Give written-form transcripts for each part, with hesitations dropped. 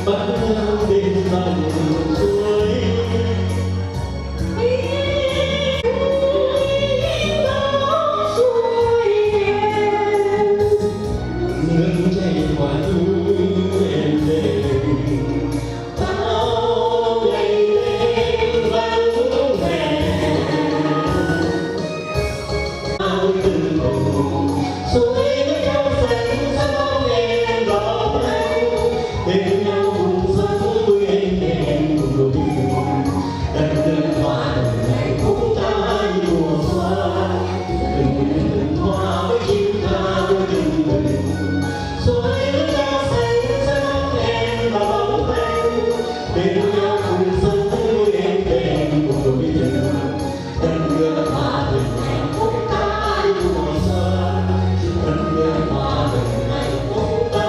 bắt nhau bên dòng suối. Ngân chảy qua núi em đêm bao ngày đêm vắng vẻ, bao từng mộng suối nước cao xanh sắc bóng em đỏ nắng bên nhau cùng sống vui anh em cùng đôi đần đần hoa ngày cũng ta mùa hoa từng hoa với chim ca đôi tình mình suối nước cao xanh sắc bóng em và bóng anh bên nhau cùng sống vui anh em cùng đôi đần đần hoa từng ngày cũng ta mùa xuân đần đần hoa từng ngày cũng ta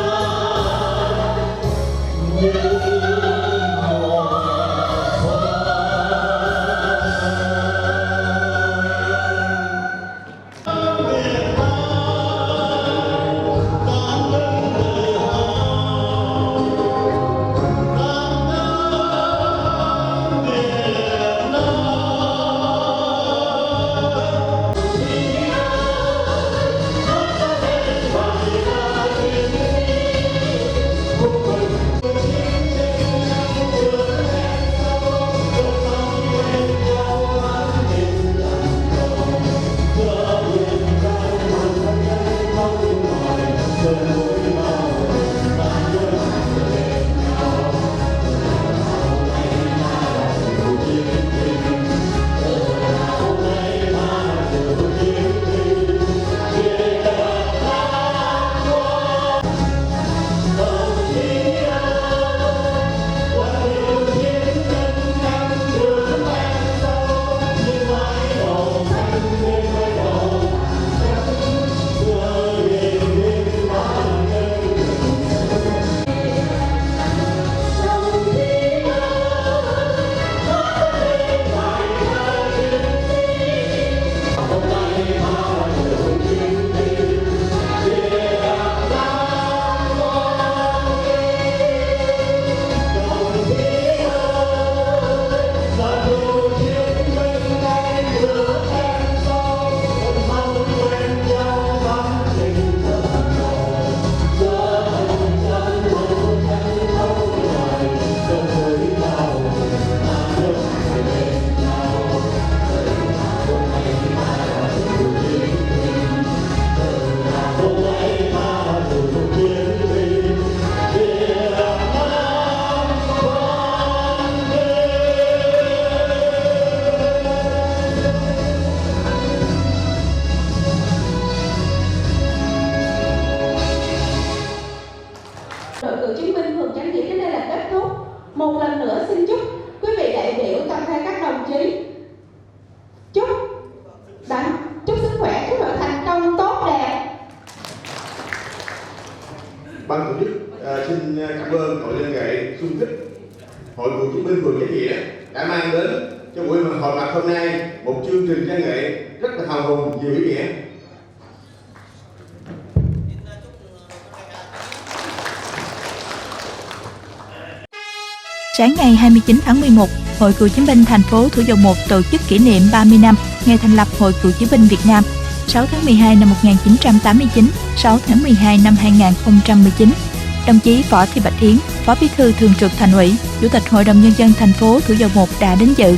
Đội cựu chiến binh phường Chánh Nghĩa đến đây là kết thúc. Một lần nữa xin chúc quý vị đại biểu toàn thể các đồng chí chúc sức khỏe, chúc đội thành công tốt đẹp. Ban tổ chức xin cảm ơn hội văn nghệ xung kích Hội cựu chiến binh phường Chánh Nghĩa đã mang đến cho buổi họp mặt hôm nay một chương trình văn nghệ rất là hào hùng, nhiều ý nghĩa. Sáng ngày 29 tháng 11, Hội Cựu chiến binh thành phố Thủ Dầu Một tổ chức kỷ niệm 30 năm ngày thành lập Hội Cựu chiến binh Việt Nam 6 tháng 12 năm 1989, 6 tháng 12 năm 2019. Đồng chí Võ Thị Bạch Yến, Phó Bí thư Thường trực Thành ủy, Chủ tịch Hội đồng Nhân dân thành phố Thủ Dầu Một đã đến dự.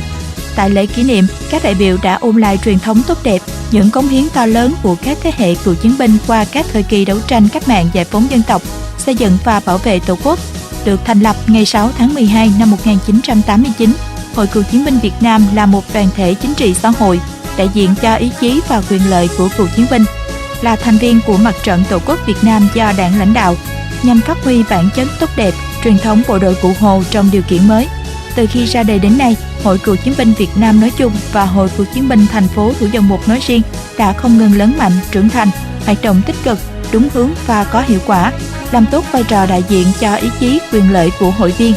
Tại lễ kỷ niệm, các đại biểu đã ôn lại truyền thống tốt đẹp, những cống hiến to lớn của các thế hệ cựu chiến binh qua các thời kỳ đấu tranh cách mạng giải phóng dân tộc, xây dựng và bảo vệ Tổ quốc. Được thành lập ngày 6 tháng 12 năm 1989, Hội Cựu chiến binh Việt Nam là một đoàn thể chính trị xã hội, đại diện cho ý chí và quyền lợi của cựu chiến binh, là thành viên của Mặt trận Tổ quốc Việt Nam do Đảng lãnh đạo, nhằm phát huy bản chất tốt đẹp, truyền thống bộ đội Cụ Hồ trong điều kiện mới. Từ khi ra đời đến nay, Hội Cựu chiến binh Việt Nam nói chung và Hội Cựu chiến binh thành phố Thủ Dầu Một nói riêng đã không ngừng lớn mạnh, trưởng thành, hoạt động tích cực, đúng hướng và có hiệu quả, làm tốt vai trò đại diện cho ý chí quyền lợi của hội viên.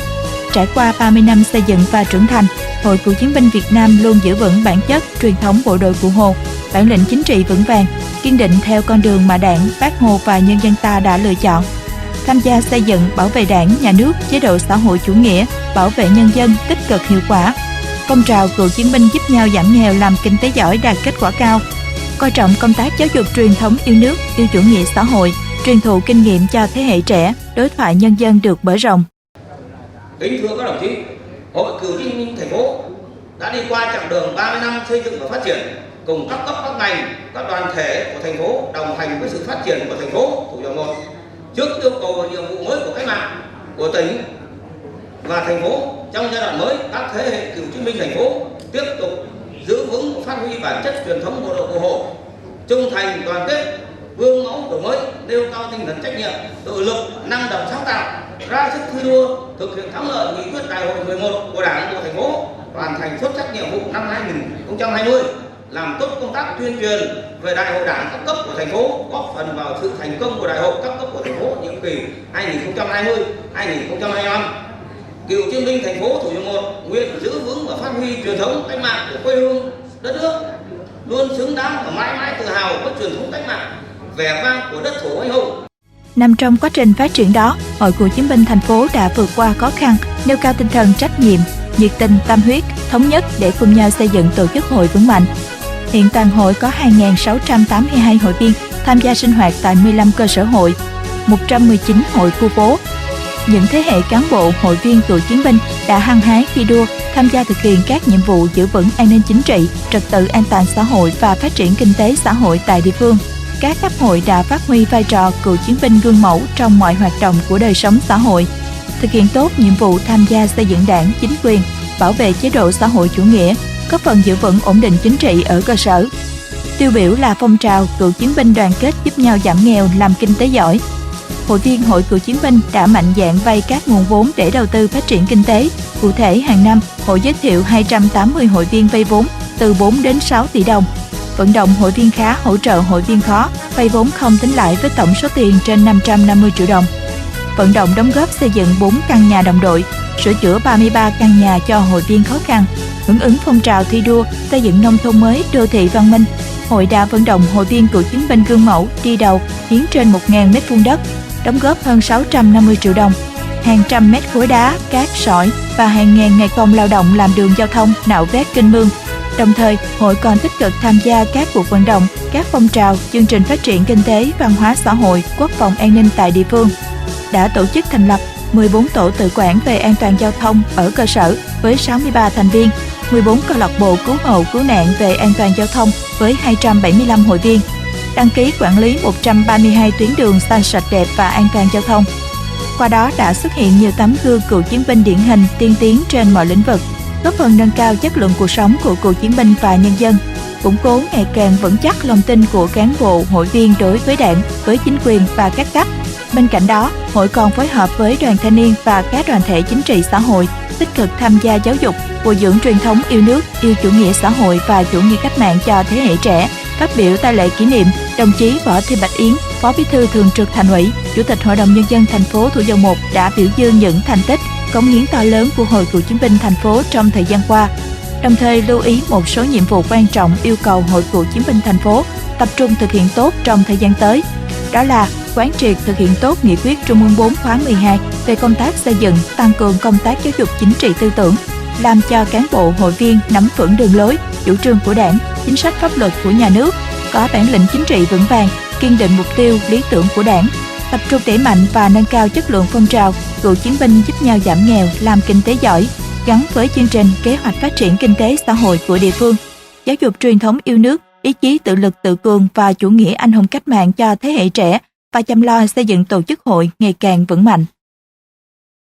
Trải qua 30 năm xây dựng và trưởng thành, Hội Cựu chiến binh Việt Nam luôn giữ vững bản chất, truyền thống bộ đội Cụ Hồ, bản lĩnh chính trị vững vàng, kiên định theo con đường mà Đảng, Bác Hồ và nhân dân ta đã lựa chọn. tham gia xây dựng, bảo vệ Đảng, Nhà nước, chế độ xã hội chủ nghĩa, bảo vệ nhân dân tích cực hiệu quả. Phong trào cựu chiến binh giúp nhau giảm nghèo, làm kinh tế giỏi đạt kết quả cao. Coi trọng công tác giáo dục truyền thống yêu nước, yêu chủ nghĩa xã hội, truyền thụ kinh nghiệm cho thế hệ trẻ, đối thoại nhân dân được mở rộng. Kính thưa các đồng chí, Hội Cựu chiến binh thành phố đã đi qua chặng đường 30 năm xây dựng và phát triển, cùng các cấp các ngành, các đoàn thể của thành phố đồng hành với sự phát triển của thành phố Thủ Dầu Một. Trước yêu cầu và nhiệm vụ mới của cách mạng của tỉnh và thành phố trong giai đoạn mới, các thế hệ cựu chiến binh thành phố tiếp tục giữ vững và phát huy bản chất truyền thống bộ đội cụ Hồ, trung thành, đoàn kết, gương mẫu đổi mới, nêu cao tinh thần trách nhiệm, tự lực, năng động sáng tạo, ra sức thi đua thực hiện thắng lợi nghị quyết đại hội 11 của Đảng, của thành phố, hoàn thành xuất sắc nhiệm vụ năm 2020, làm tốt công tác tuyên truyền về đại hội Đảng các cấp của thành phố, góp phần vào sự thành công của đại hội các cấp của thành phố nhiệm kỳ 2020-2025. Cựu chiến binh thành phố Thủ Dầu Một nguyện giữ vững và phát huy truyền thống cách mạng của quê hương đất nước, luôn xứng đáng và mãi mãi tự hào với truyền thống cách mạng vẻ vang của đất thổ anh hùng. Nằm trong quá trình phát triển đó, Hội Cựu chiến binh thành phố đã vượt qua khó khăn, nêu cao tinh thần trách nhiệm, nhiệt tình, tâm huyết, thống nhất để cùng nhau xây dựng tổ chức hội vững mạnh. Hiện toàn hội có 2.682 hội viên tham gia sinh hoạt tại 15 cơ sở hội, 119 hội khu phố. Những thế hệ cán bộ, hội viên cựu chiến binh đã hăng hái thi đua tham gia thực hiện các nhiệm vụ giữ vững an ninh chính trị, trật tự an toàn xã hội và phát triển kinh tế xã hội tại địa phương. Các cấp hội đã phát huy vai trò cựu chiến binh gương mẫu trong mọi hoạt động của đời sống xã hội, thực hiện tốt nhiệm vụ tham gia xây dựng Đảng, chính quyền, bảo vệ chế độ xã hội chủ nghĩa, góp phần giữ vững ổn định chính trị ở cơ sở. Tiêu biểu là phong trào cựu chiến binh đoàn kết giúp nhau giảm nghèo, làm kinh tế giỏi. Hội viên Hội Cựu chiến binh đã mạnh dạn vay các nguồn vốn để đầu tư phát triển kinh tế. Cụ thể, hàng năm, hội giới thiệu 280 hội viên vay vốn từ 4 đến 6 tỷ đồng. Vận động hội viên khá hỗ trợ hội viên khó, vay vốn không tính lãi với tổng số tiền trên 550 triệu đồng. Vận động đóng góp xây dựng 4 căn nhà đồng đội, sửa chữa 33 căn nhà cho hội viên khó khăn. Hưởng ứng phong trào thi đua xây dựng nông thôn mới, đô thị văn minh, hội đã vận động hội viên cựu chiến binh gương mẫu đi đầu hiến trên 1.000 m² đất, đóng góp hơn 650 triệu đồng, hàng trăm mét khối đá, cát, sỏi và hàng ngàn ngày công lao động làm đường giao thông, nạo vét kênh mương. Đồng thời, hội còn tích cực tham gia các cuộc vận động, các phong trào, chương trình phát triển kinh tế, văn hóa xã hội, quốc phòng an ninh tại địa phương. Đã tổ chức thành lập 14 tổ tự quản về an toàn giao thông ở cơ sở với 63 thành viên, 14 câu lạc bộ cứu hộ cứu nạn về an toàn giao thông với 275 hội viên, đăng ký quản lý 132 tuyến đường xanh sạch đẹp và an toàn giao thông. Qua đó đã xuất hiện nhiều tấm gương cựu chiến binh điển hình tiên tiến trên mọi lĩnh vực, góp phần nâng cao chất lượng cuộc sống của cựu chiến binh và nhân dân, củng cố ngày càng vững chắc lòng tin của cán bộ, hội viên đối với Đảng, với chính quyền và các cấp. Bên cạnh đó, hội còn phối hợp với đoàn thanh niên và các đoàn thể chính trị xã hội tích cực tham gia giáo dục, bồi dưỡng truyền thống yêu nước, yêu chủ nghĩa xã hội và chủ nghĩa cách mạng cho thế hệ trẻ. Phát biểu tại lễ kỷ niệm, đồng chí Võ Thị Bạch Yến, Phó Bí thư Thường trực Thành ủy, Chủ tịch Hội đồng Nhân dân thành phố Thủ Dầu Một đã biểu dương những thành tích, cống hiến to lớn của Hội Cựu chiến binh thành phố trong thời gian qua, đồng thời lưu ý một số nhiệm vụ quan trọng yêu cầu Hội Cựu chiến binh thành phố tập trung thực hiện tốt trong thời gian tới. Đó là quán triệt thực hiện tốt nghị quyết Trung ương 4 khóa 12 về công tác xây dựng, tăng cường công tác giáo dục chính trị tư tưởng, làm cho cán bộ hội viên nắm vững đường lối, chủ trương của Đảng, chính sách pháp luật của nhà nước, có bản lĩnh chính trị vững vàng, kiên định mục tiêu, lý tưởng của Đảng, tập trung đẩy mạnh và nâng cao chất lượng phong trào cựu chiến binh giúp nhau giảm nghèo, làm kinh tế giỏi, gắn với chương trình kế hoạch phát triển kinh tế xã hội của địa phương, giáo dục truyền thống yêu nước, ý chí tự lực tự cường và chủ nghĩa anh hùng cách mạng cho thế hệ trẻ và chăm lo xây dựng tổ chức hội ngày càng vững mạnh.